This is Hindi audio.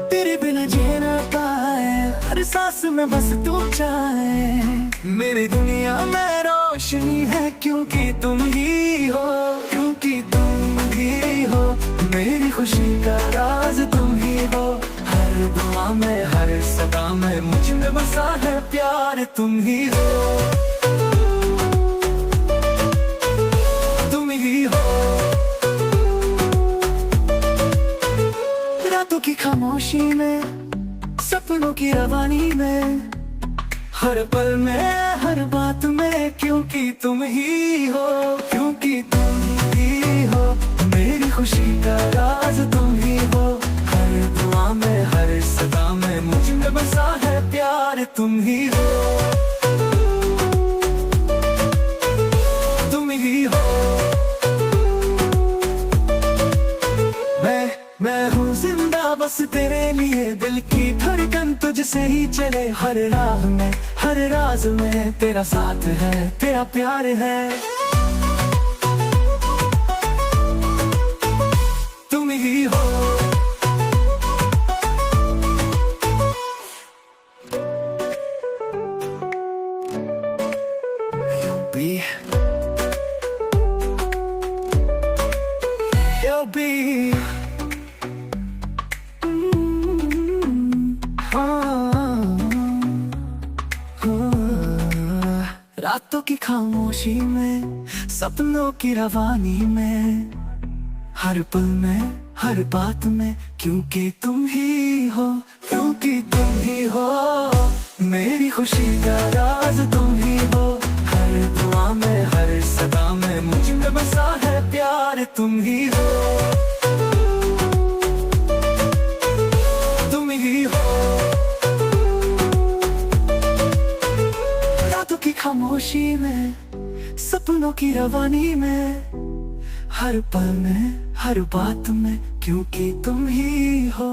तेरे बिना जी ना पाए, हर सांस में बस तू चाहे। मेरी दुनिया में रोशनी है क्योंकि तुम ही हो, क्योंकि तुम ही हो। मेरी खुशी का राज तुम ही हो। हर दुआ में हर सदा में मुझ में बसा है प्यार तुम ही हो। तुम ही हो। रातों की खामोशी में, सपनों की रवानी में, हर पल में हर बात में, क्योंकि तुम ही हो, क्योंकि तुम ही हो। मेरी खुशी का राज तुम ही हो। हर दुआ में हर सदा में मुझ में बसा है प्यार तुम ही हो। तुम ही हो। मैं हूँ जिंदा बस तेरे लिए, दिल की धड़कन तुझसे ही चले। हर राह में हर राज में तेरा साथ है, तेरा प्यार है। तुम ही हो। You'll be रातों की खामोशी में, सपनों की रवानी में, हर पल में हर बात में, क्योंकि तुम ही हो, क्योंकि तुम ही हो। मेरी खुशी का राज तुम ही हो। हर दुआ में हर सदा में मुझ में बसा है प्यार तुम ही हो। तुम ही हो। रातों की खामोशी में, सपनों की रवानी में, हर पल में हर बात में, क्योंकि तुम ही हो।